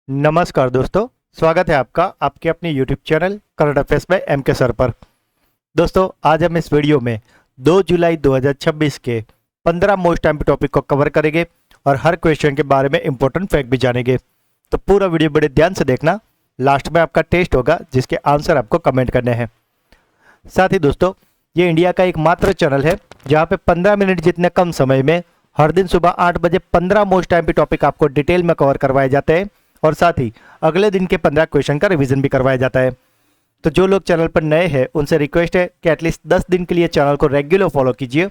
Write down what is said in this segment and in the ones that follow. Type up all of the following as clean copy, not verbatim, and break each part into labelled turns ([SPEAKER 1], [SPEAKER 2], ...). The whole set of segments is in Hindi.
[SPEAKER 1] नमस्कार दोस्तों, स्वागत है आपका आपके अपने YouTube channel current affairs by M K sir पर। दोस्तों, आज हम इस वीडियो में 2 जुलाई 2026 के 15 मोस्ट टाइम टॉपिक को कवर करेंगे और हर क्वेश्चन के बारे में इंपॉर्टेंट फैक्ट भी जानेंगे। तो पूरा वीडियो बड़े ध्यान से देखना। लास्ट में आपका टेस्ट होगा जिसके आंसर आपको कमेंट करने हैं। साथ ही दोस्तों, ये इंडिया का एकमात्र चैनल है जहाँ पे 15 मिनट जितने कम समय में हर दिन सुबह 8 बजे 15 मोस्ट टाइम टॉपिक आपको डिटेल में कवर करवाए जाते हैं और साथ ही अगले दिन के 15 क्वेश्चन का रिवीजन भी करवाया जाता है। तो जो लोग चैनल पर नए हैं उनसे रिक्वेस्ट है कि एटलीस्ट 10 दिन के लिए चैनल को रेगुलर फॉलो कीजिए।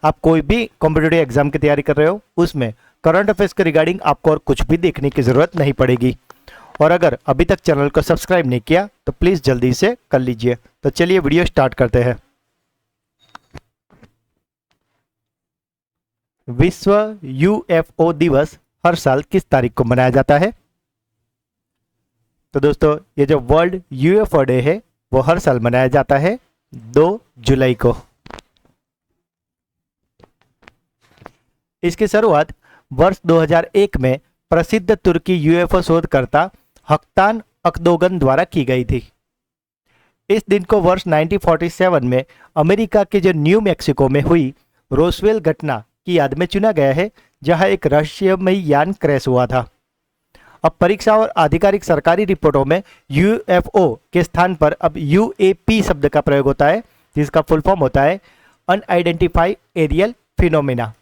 [SPEAKER 1] आप कोई भी कॉम्पिटिटिव एग्जाम की तैयारी कर रहे हो उसमें करंट अफेयर्स के रिगार्डिंग आपको और कुछ भी देखने की जरूरत नहीं पड़ेगी। और अगर अभी तक चैनल को सब्सक्राइब नहीं किया तो प्लीज जल्दी से कर लीजिए। तो चलिए वीडियो स्टार्ट करते हैं। विश्व यूएफओ दिवस हर साल किस तारीख को मनाया जाता है? तो दोस्तों, ये जो वर्ल्ड यूएफओ डे है वो हर साल मनाया जाता है 2 जुलाई को। इसकी शुरुआत वर्ष 2001 में प्रसिद्ध तुर्की यूएफओ शोधकर्ता हक्तान अकदोगन द्वारा की गई थी। इस दिन को वर्ष 1947 में अमेरिका के जो न्यू मैक्सिको में हुई रोसवेल घटना की याद में चुना गया है, जहां एक रहस्यमयी यान क्रैश हुआ था। अब परीक्षा और आधिकारिक सरकारी रिपोर्टों में यूएफओ के स्थान पर अब यूएपी शब्द का प्रयोग होता है, जिसका फुल फॉर्म होता है अनआइडेंटिफाइड एरियल फिनोमेना।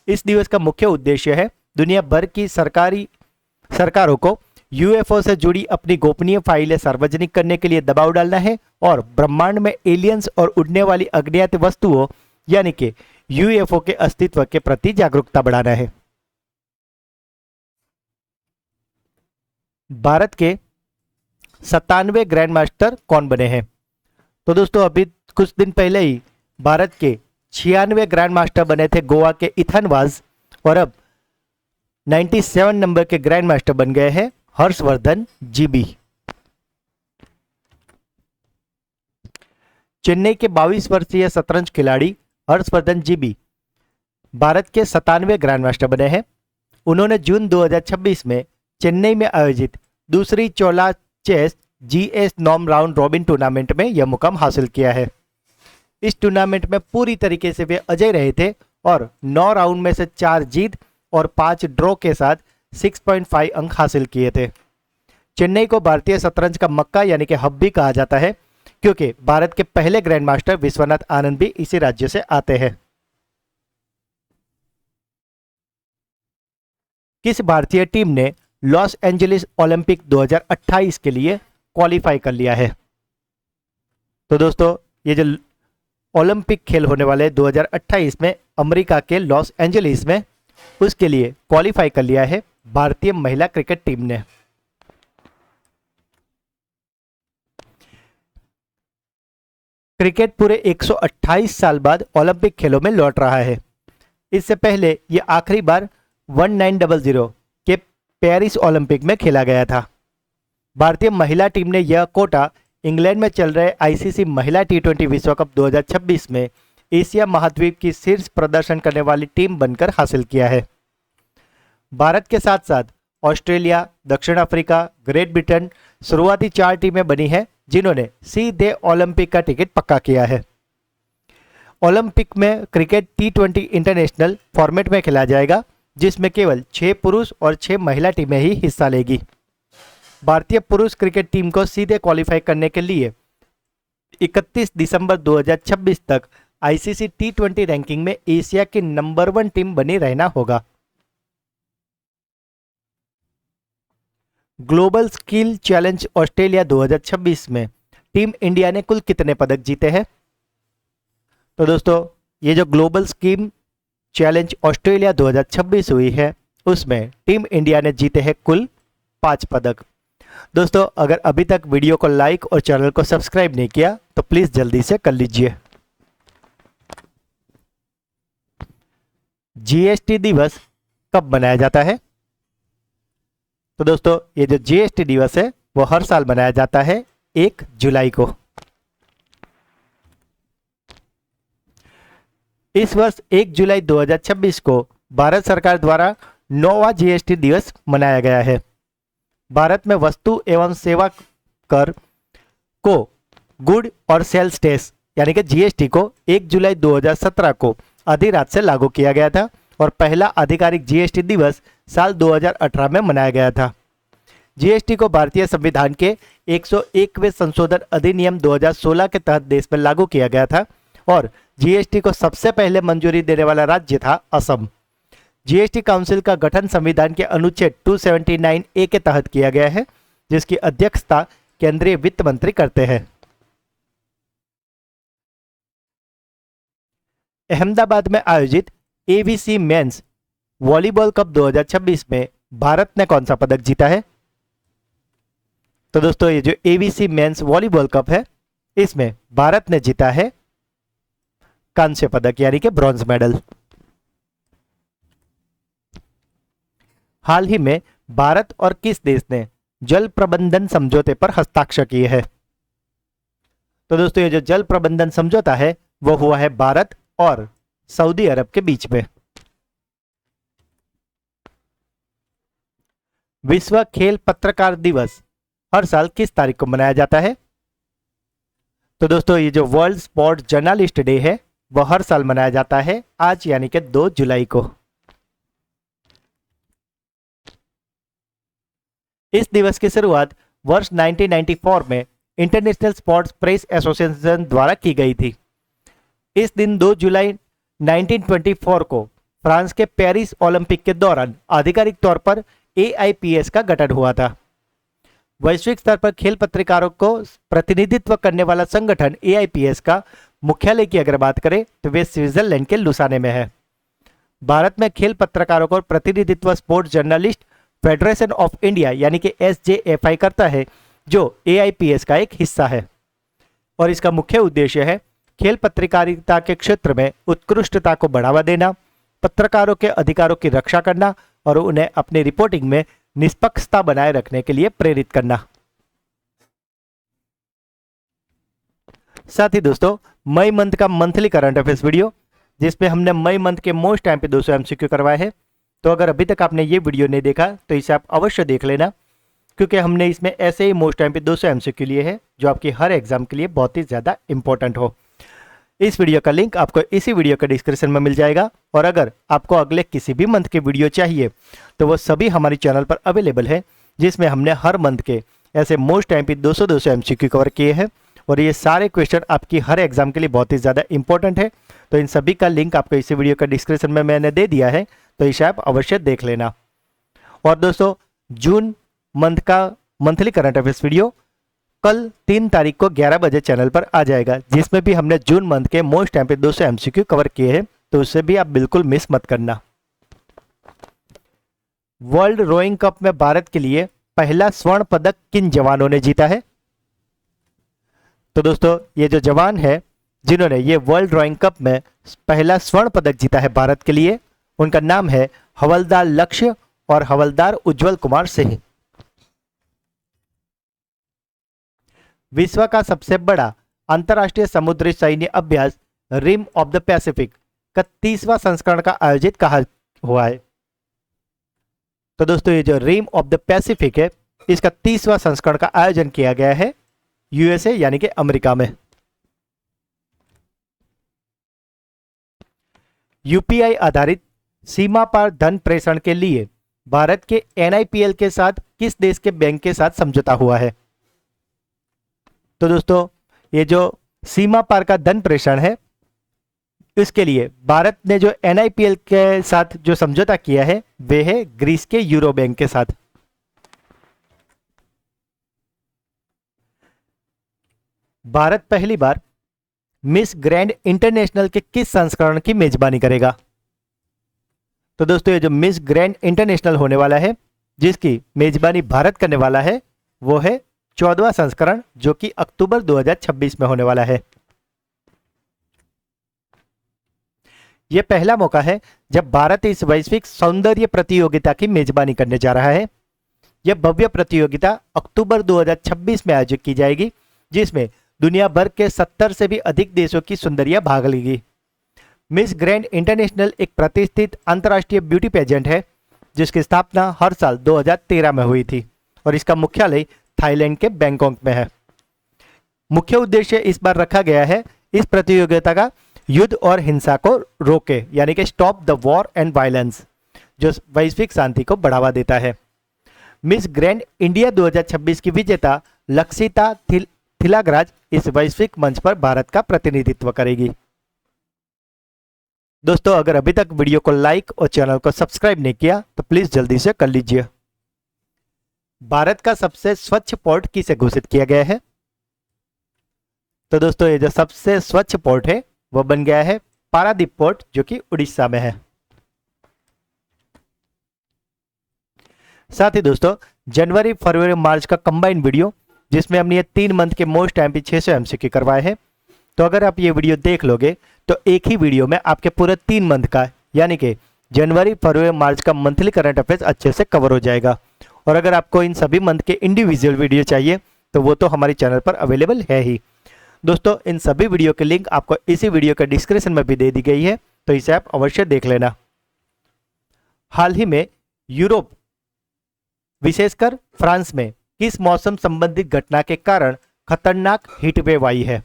[SPEAKER 1] इस दिवस का मुख्य उद्देश्य है दुनिया भर की सरकारों को यूएफओ से जुड़ी अपनी गोपनीय फाइलें सार्वजनिक करने के लिए दबाव डालना है और ब्रह्मांड में एलियंस और उड़ने वाली अज्ञात वस्तुओं यानी कि यूएफओ के अस्तित्व के प्रति जागरूकता बढ़ाना है। भारत के 97वें ग्रैंड मास्टर कौन बने हैं? तो दोस्तों, अभी कुछ दिन पहले ही भारत के 96वें ग्रैंड मास्टर बने थे गोवा के इथान वाज, और अब 97 नंबर के ग्रैंड मास्टर बन गए हैं हर्षवर्धन जीबी। चेन्नई के 22 वर्षीय शतरंज खिलाड़ी हर्षवर्धन जीबी भारत के 97वें ग्रैंड मास्टर बने हैं। उन्होंने जून 2026 में चेन्नई में आयोजित दूसरी चोला चेस जीएस नॉम राउंड रॉबिन टूर्नामेंट में यह मुकाम हासिल किया है। इस टूर्नामेंट में पूरी तरीके से वे अजय रहे थे और 9 राउंड में से 4 जीत और 5 ड्रॉ के साथ 6.5 अंक हासिल किए थे। चेन्नई को भारतीय शतरंज का मक्का यानी कि हब भी कहा जाता है, क्योंकि भारत के पहले ग्रैंड मास्टर विश्वनाथ आनंद भी इसी राज्य से आते हैं। किस भारतीय टीम ने लॉस एंजलिस ओलंपिक 2028 के लिए क्वालिफाई कर लिया है? तो दोस्तों, ये जो ओलंपिक खेल होने वाले 2028 में अमेरिका के लॉस एंजलिस में, उसके लिए क्वालिफाई कर लिया है भारतीय महिला क्रिकेट टीम ने। क्रिकेट पूरे 128 साल बाद ओलंपिक खेलों में लौट रहा है। इससे पहले यह आखिरी बार 1900 के पेरिस ओलंपिक में खेला गया था। भारतीय महिला टीम ने यह कोटा इंग्लैंड में चल रहे आईसीसी महिला टी20 विश्व कप 2026 में एशिया महाद्वीप की शीर्ष प्रदर्शन करने वाली टीम बनकर हासिल किया है। भारत के साथ साथ ऑस्ट्रेलिया, दक्षिण अफ्रीका, ग्रेट ब्रिटेन शुरुआती 4 टीमें बनी हैं जिन्होंने सीधे ओलंपिक का टिकट पक्का किया है। ओलंपिक में क्रिकेट टी20 इंटरनेशनल फॉर्मेट में खेला जाएगा, जिसमें केवल 6 पुरुष और 6 महिला टीमें ही हिस्सा लेगी। भारतीय पुरुष क्रिकेट टीम को सीधे क्वालिफाई करने के लिए 31 दिसंबर 2026 तक आईसीसी टी20 रैंकिंग में एशिया की नंबर 1 टीम बनी रहना होगा। ग्लोबल स्किल चैलेंज ऑस्ट्रेलिया 2026 में टीम इंडिया ने कुल कितने पदक जीते हैं? तो दोस्तों, ये जो ग्लोबल स्किल चैलेंज ऑस्ट्रेलिया 2026 हुई है उसमें टीम इंडिया ने जीते हैं कुल 5 पदक। दोस्तों, अगर अभी तक वीडियो को लाइक और चैनल को सब्सक्राइब नहीं किया तो प्लीज जल्दी से कर लीजिए। जीएसटी दिवस कब मनाया जाता है? तो दोस्तों, ये जो जीएसटी दिवस है वो हर साल मनाया जाता है 1 जुलाई को। इस वर्ष 1 जुलाई 2026 को भारत सरकार द्वारा 9वां जीएसटी दिवस मनाया गया है। भारत में वस्तु एवं सेवा कर को गुड और सेल्स टैक्स यानी कि जीएसटी को 1 जुलाई 2017 को आधी रात से लागू किया गया था और पहला आधिकारिक जीएसटी दिवस साल 2018 में मनाया गया था। जीएसटी को भारतीय संविधान के 101वें संशोधन अधिनियम 2016 के तहत देश में लागू किया गया था और जीएसटी को सबसे पहले मंजूरी देने वाला राज्य था असम। जीएसटी काउंसिल का गठन संविधान के अनुच्छेद 279A के तहत किया गया है, जिसकी अध्यक्षता केंद्रीय वित्त मंत्री करते हैं। अहमदाबाद में आयोजित एवीसी मेंस वॉलीबॉल कप 2026 में भारत ने कौन सा पदक जीता है? तो दोस्तों ये जो एवीसी मेंस वॉलीबॉल कप है, इसमें भारत ने जीता है कांस्य पदक यानी कि ब्रॉन्ज मेडल। हाल ही में भारत और किस देश ने जल प्रबंधन समझौते पर हस्ताक्षर किए हैं? तो दोस्तों ये जो जल प्रबंधन समझौता है वो हुआ है भारत और सऊदी अरब के बीच में। विश्व खेल पत्रकार दिवस हर साल किस तारीख को मनाया जाता है? तो दोस्तों ये जो वर्ल्ड स्पोर्ट्स जर्नलिस्ट डे है वह हर साल मनाया जाता है आज यानी कि 2 जुलाई को। इस दिवस की शुरुआत वर्ष 1994 में इंटरनेशनल स्पोर्ट्स प्रेस एसोसिएशन द्वारा की गई थी। इस दिन 2 जुलाई 1924 को फ्रांस के पेरिस ओलंपिक के दौरान आधिकारिक तौर पर AIPS का गठन हुआ था। वैश्विक स्तर पर खेल पत्रकारों को प्रतिनिधित्व करने वाला संगठन AIPS का मुख्यालय की अगर बात करें तो वे स्विट्जरलैंड के लुसाने में है। भारत में खेल पत्रकारों को प्रतिनिधित्व sports journalist federation of India यानी कि SJFI करता है, जो AIPS का एक हिस्सा है और इसका मुख्य उद्देश्य है खेल पत्रकारिता के क्षेत्र में उत्कृष्टता को बढ़ावा देना, पत्रकारों के अधिकारों की रक्षा करना और उन्हें अपनी रिपोर्टिंग में निष्पक्षता बनाए रखने के लिए प्रेरित करना। साथ ही दोस्तों मई मंथ का मंथली करंट अफेयर्स वीडियो, जिसमें हमने मई मंथ के मोस्ट टाइम पे 200 MCQ करवाए हैं। तो अगर अभी तक आपने ये वीडियो नहीं देखा तो इसे आप अवश्य देख लेना, क्योंकि हमने इसमें ऐसे ही मोस्ट टाइम पे 200 MCQ लिए हैं जो आपकी हर एग्जाम के लिए बहुत ही ज़्यादा इंपॉर्टेंट हो। इस वीडियो का लिंक आपको इसी वीडियो के डिस्क्रिप्शन में मिल जाएगा और अगर आपको अगले किसी भी मंथ की वीडियो चाहिए तो वो सभी हमारे चैनल पर अवेलेबल है, जिसमें हमने हर मंथ के ऐसे मोस्ट टाइम पे 200 MCQ कवर किए हैं और ये सारे क्वेश्चन आपकी हर एग्जाम के लिए बहुत ही ज़्यादा इंपॉर्टेंट है। तो इन सभी का लिंक आपको इसी वीडियो का डिस्क्रिप्शन में मैंने दे दिया है, तो इसे आप अवश्य देख लेना। और दोस्तों जून मंथ का मंथली करंट अफेयर्स वीडियो कल 3 तारीख को 11 बजे चैनल पर आ जाएगा, जिसमें भी हमने जून मंथ के मोस्ट टाइम पे 200 MCQ कवर किए हैं, तो उससे भी आप बिल्कुल मिस मत करना। वर्ल्ड रोइंग कप में भारत के लिए पहला स्वर्ण पदक किन जवानों ने जीता है? तो दोस्तों ये जो जवान है जिन्होंने ये वर्ल्ड रोइंग कप में पहला स्वर्ण पदक जीता है भारत के लिए, उनका नाम है हवलदार लक्ष्य और हवलदार उज्जवल कुमार सिंह। विश्व का सबसे बड़ा अंतर्राष्ट्रीय समुद्री सैन्य अभ्यास रिम ऑफ द पैसिफिक का 30वां संस्करण का आयोजित कहा हुआ है? तो दोस्तों ये जो रिम ऑफ द पैसिफिक है, इसका 30वां संस्करण का आयोजन किया गया है USA यानी कि अमेरिका में। UPI आधारित सीमा पार धन प्रेषण के लिए भारत के NIPL के साथ किस देश के बैंक के साथ समझौता हुआ है? तो दोस्तों ये जो सीमा पार का धन प्रेषण है, इसके लिए भारत ने जो NIPL के साथ जो समझौता किया है वे है ग्रीस के यूरो बैंक के साथ। भारत पहली बार मिस ग्रैंड इंटरनेशनल के किस संस्करण की मेजबानी करेगा? तो दोस्तों ये जो मिस ग्रैंड इंटरनेशनल होने वाला है, जिसकी मेजबानी भारत करने वाला है, वो है 14वां संस्करण, जो कि अक्टूबर 2026 में होने वाला है। यह पहला मौका है जब भारत इस वैश्विक सौंदर्य प्रतियोगिता की मेजबानी करने जा रहा है। यह भव्य प्रतियोगिता अक्टूबर 2026 में आयोजित की जाएगी, जिसमें दुनिया भर के 70 से भी अधिक देशों की सुंदरियां भाग लेंगी। मिस ग्रैंड इंटरनेशनल एक प्रतिष्ठित अंतर्राष्ट्रीय ब्यूटी पेजेंट है, जिसकी स्थापना हर साल 2013 में हुई थी और इसका मुख्यालय थाईलैंड के बैंकॉक में है। मुख्य उद्देश्य इस बार रखा गया है इस प्रतियोगिता का युद्ध और हिंसा को रोके, यानी कि stop the war and violence, जो वैश्विक शांति को बढ़ावा देता है। मिस ग्रैंड इंडिया 2026 की विजेता लक्षिता थिलागराज इस वैश्विक मंच पर भारत का प्रतिनिधित्व करेगी। दोस्तों, अगर अभी तक वीडियो को लाइक और चैनल को सब्सक्राइब नहीं किया तो प्लीज जल्दी से कर लीजिए। भारत का सबसे स्वच्छ पोर्ट किसे घोषित किया गया है? तो दोस्तों, ये जो सबसे स्वच्छ पोर्ट है वो बन गया है पारादीप पोर्ट, जो कि उड़ीसा में है। साथ ही दोस्तों, जनवरी फरवरी मार्च का कंबाइंड वीडियो जिसमें हमने ये 3 मंथ के मोस्ट एमपी 600 एमसीक्यू करवाए हैं, तो अगर आप ये वीडियो देख लोगे तो एक ही वीडियो में आपके पूरे 3 मंथ का, यानी कि जनवरी फरवरी मार्च का मंथली करंट अफेयर्स अच्छे से कवर हो जाएगा। और अगर आपको इन सभी मंथ के इंडिविजुअल वीडियो चाहिए तो वो तो हमारे चैनल पर अवेलेबल है ही। दोस्तों, इन सभी वीडियो के लिंक आपको इसी वीडियो के डिस्क्रिप्शन में भी दे दी गई है, तो इसे आप अवश्य देख लेना। हाल ही में यूरोप, विशेषकर फ्रांस में किस मौसम संबंधी घटना के कारण खतरनाक हीटवेव आई है?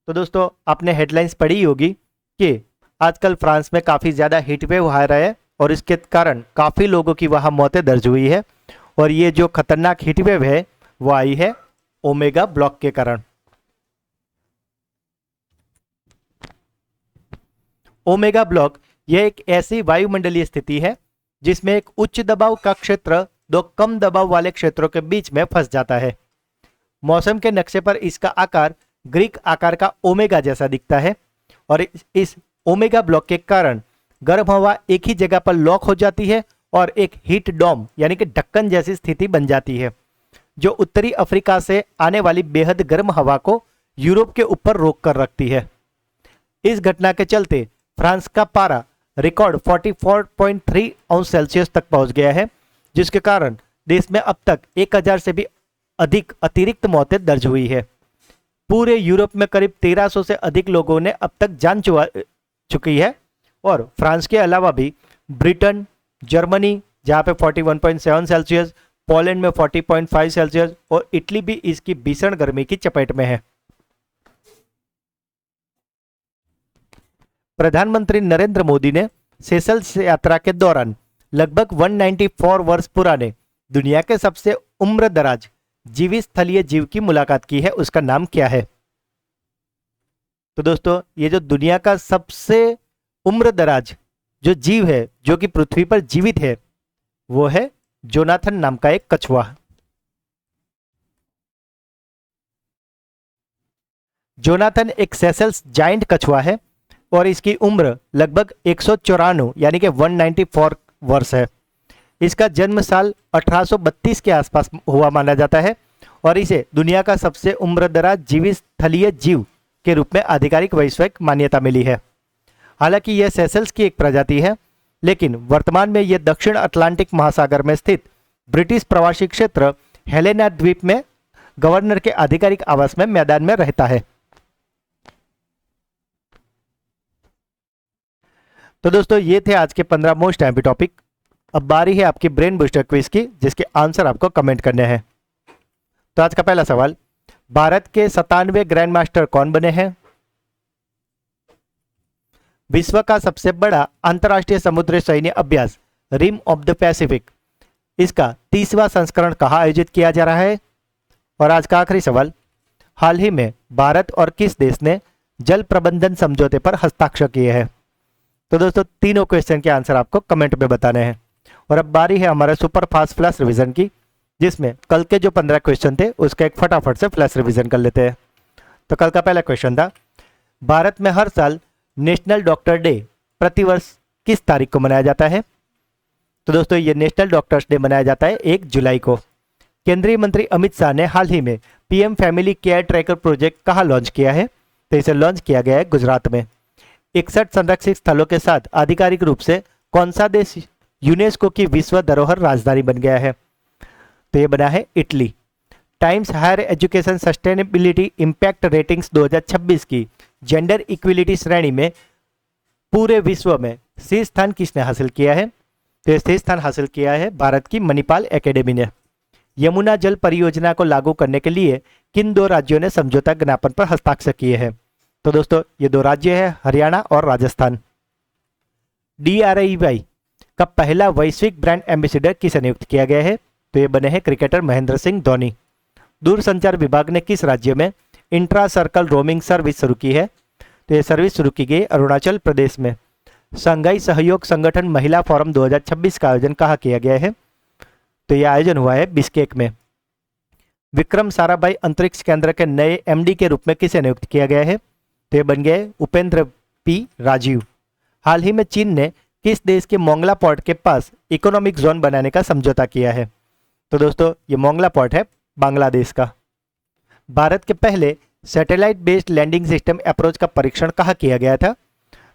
[SPEAKER 1] तो दोस्तों, आपने हेडलाइंस पढ़ी होगी कि आजकल फ्रांस में काफ़ी ज़्यादा हीटवेव आ रहा है और इसके कारण काफ़ी लोगों की वहाँ मौतें दर्ज हुई है। और ये जो खतरनाक हीटवेव है वो आई है ओमेगा ब्लॉक के कारण। ओमेगा ब्लॉक यह एक ऐसी वायुमंडलीय स्थिति है जिसमें एक उच्च दबाव का क्षेत्र 2 कम दबाव वाले क्षेत्रों के बीच में फंस जाता है। मौसम के नक्शे पर इसका आकार ग्रीक आकार का ओमेगा जैसा दिखता है और इस ओमेगा ब्लॉक के कारण गर्म हवा एक ही जगह पर लॉक हो जाती है और एक हीट डोम यानी कि ढक्कन जैसी स्थिति बन जाती है, जो उत्तरी अफ्रीका से आने वाली बेहद गर्म हवा को यूरोप के ऊपर रोक कर रखती है। इस घटना के चलते फ्रांस का पारा रिकॉर्ड 44.3 अंश सेल्सियस तक पहुंच गया है, जिसके कारण देश में अब तक 1000 से भी अधिक अतिरिक्त मौतें दर्ज हुई है। पूरे यूरोप में करीब 1300 से अधिक लोगों ने अब तक जान चुकी है और फ्रांस के अलावा भी ब्रिटेन, जर्मनी जहां पे 41.7 सेल्सियस, पोलैंड में 40.5 सेल्सियस और इटली भी इसकी भीषण गर्मी की चपेट में है। प्रधानमंत्री नरेंद्र मोदी ने सेशल्स यात्रा के दौरान लगभग 194 वर्ष पुराने दुनिया के सबसे उम्रदराज जीवित स्थलीय जीव की मुलाकात की है। उसका नाम क्या है? तो दोस्तों, ये जो दुनिया का सबसे उम्रदराज जो जीव है जो कि पृथ्वी पर जीवित है वो है जोनाथन नाम का एक कछुआ। जोनाथन एक सेशल्स जायंट कछुआ है और इसकी उम्र लगभग 194 यानी कि 194 वर्ष है। इसका जन्म साल 1832 के आसपास हुआ माना जाता है और इसे दुनिया का सबसे उम्रदराज जीवित स्थलीय जीव के रूप में आधिकारिक वैश्विक मान्यता मिली है। हालांकि यह सेशल्स की एक प्रजाति है, लेकिन वर्तमान में यह दक्षिण अटलांटिक महासागर में स्थित ब्रिटिश प्रवासी क्षेत्र हेलेना द्वीप में गवर्नर के आधिकारिक आवास में मैदान में रहता है। तो दोस्तों, ये थे आज के 15 मोस्ट एमपी टॉपिक। अब बारी है आपकी ब्रेन बूस्टर क्विज की, जिसके आंसर आपको कमेंट करने हैं। तो आज का पहला सवाल, भारत के 97वें ग्रैंड मास्टर कौन बने हैं? विश्व का सबसे बड़ा अंतरराष्ट्रीय समुद्री सैन्य अभ्यास रिम ऑफ द पैसिफिक, इसका 30वां संस्करण कहाँ आयोजित किया जा रहा है? और आज का आखिरी सवाल, हाल ही में भारत और किस देश ने जल प्रबंधन समझौते पर हस्ताक्षर किए हैं? तो दोस्तों, तीनों क्वेश्चन के आंसर आपको कमेंट में बताने हैं। और अब बारी है हमारे सुपर फास्ट फ्लैश रिवीजन की, जिसमें कल के जो 15 क्वेश्चन थे उसका एक फटाफट से फ्लैश रिवीजन कर लेते हैं। तो कल का पहला क्वेश्चन था, भारत में हर साल नेशनल डॉक्टर डे प्रतिवर्ष किस तारीख को मनाया जाता है? तो दोस्तों, ये नेशनल डॉक्टर्स डे मनाया जाता है 1 जुलाई को। केंद्रीय मंत्री अमित शाह ने हाल ही में PM family care tracker project कहाँ लॉन्च किया है? तो इसे लॉन्च किया गया है गुजरात में। 61 संरक्षित स्थलों के साथ आधिकारिक रूप से कौन सा देश यूनेस्को की विश्व धरोहर राजधानी बन गया है? तो ये बना है Italy. Times Higher Education sustainability impact ratings 2026 की जेंडर इक्विलिटी श्रेणी में पूरे विश्व में शीर्ष स्थान किसने हासिल किया है? तो शीर्ष स्थान हासिल किया है भारत की मणिपाल एकेडमी ने। यमुना जल परियोजना को लागू करने के लिए किन दो राज्यों ने समझौता ज्ञापन पर हस्ताक्षर किए हैं? तो दोस्तों ये दो राज्य है हरियाणा और राजस्थान। DRI का पहला वैश्विक ब्रांड एम्बेसडर किसे नियुक्त किया गया है? तो ये बने हैं क्रिकेटर महेंद्र सिंह धोनी। दूरसंचार विभाग ने किस राज्य में इंट्रा सर्कल रोमिंग सर्विस शुरू की है? तो ये सर्विस शुरू की गई अरुणाचल प्रदेश में। शंघाई सहयोग संगठन महिला फोरम 2026 का आयोजन कहाँ किया गया है? तो यह आयोजन हुआ है बिश्केक में। विक्रम साराभाई अंतरिक्ष केंद्र के नए MD के रूप में किसे नियुक्त किया गया है? तो ये बन गए उपेंद्र P राजीव। हाल ही में चीन ने किस देश के मोंगला पोर्ट के पास इकोनॉमिक जोन बनाने का समझौता किया है? तो दोस्तों ये मोंगला पोर्ट है बांग्लादेश का। भारत के पहले satellite based landing system approach का परीक्षण कहाँ किया गया था?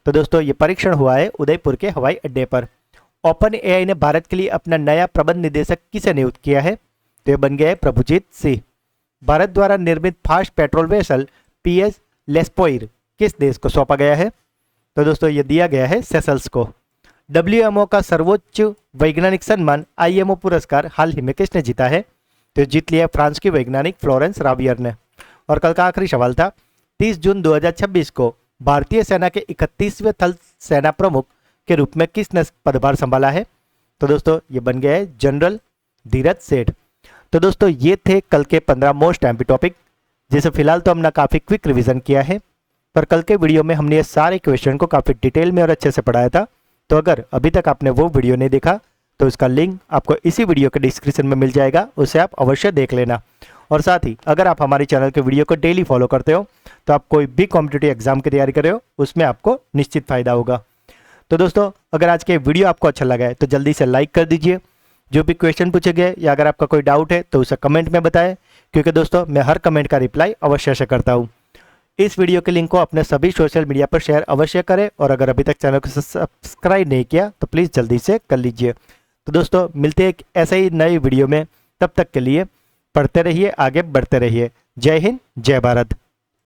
[SPEAKER 1] तो दोस्तों ये परीक्षण हुआ है उदयपुर के हवाई अड्डे पर। ओपन AI ने भारत के लिए अपना नया प्रबंध निदेशक किसे नियुक्त किया है? तो ये बन गया है प्रभुजीत सिंह। भारत द्वारा निर्मित फास्ट पेट्रोल वेसल PS लेस्पोइर किस देश को सौंपा गया है? तो दोस्तों ये दिया गया है सेशल्स को। WMO का सर्वोच्च वैज्ञानिक सम्मान IMO पुरस्कार हाल ही में किसने जीता है? तो जीत लिया फ्रांस की वैज्ञानिक फ्लोरेंस रावियर ने। और कल का आखिरी सवाल था 30 जून 2026 को भारतीय सेना के 31वें थल सेना प्रमुख के रूप में किसने पदभार संभाला है? तो दोस्तों ये बन गया है जनरल धीरज सेठ। तो दोस्तों ये थे कल के 15 मोस्ट एमपी टॉपिक, जिसे फिलहाल तो हमने काफ़ी क्विक रिवीजन किया है, पर कल के वीडियो में हमने ये सारे क्वेश्चन को काफ़ी डिटेल में और अच्छे से पढ़ाया था। तो अगर अभी तक आपने वो वीडियो नहीं देखा तो उसका लिंक आपको इसी वीडियो के डिस्क्रिप्शन में मिल जाएगा, उसे आप अवश्य देख लेना। और साथ ही अगर आप हमारे चैनल के वीडियो को डेली फॉलो करते हो तो आप कोई भी कॉम्पिटिटिव एग्जाम की तैयारी कर रहे हो उसमें आपको निश्चित फायदा होगा। तो दोस्तों अगर आज के वीडियो आपको अच्छा लगा है तो जल्दी से लाइक कर दीजिए। जो भी क्वेश्चन पूछे गए या अगर आपका कोई डाउट है तो उसे कमेंट में बताएं, क्योंकि दोस्तों मैं हर कमेंट का रिप्लाई अवश्य से करता हूँ। इस वीडियो के लिंक को अपने सभी सोशल मीडिया पर शेयर अवश्य करें, और अगर अभी तक चैनल को सब्सक्राइब नहीं किया तो प्लीज़ जल्दी से कर लीजिए। तो दोस्तों मिलते हैं एक ऐसे ही नए वीडियो में, तब तक के लिए पढ़ते रहिए, आगे बढ़ते रहिए। जय हिंद, जय भारत।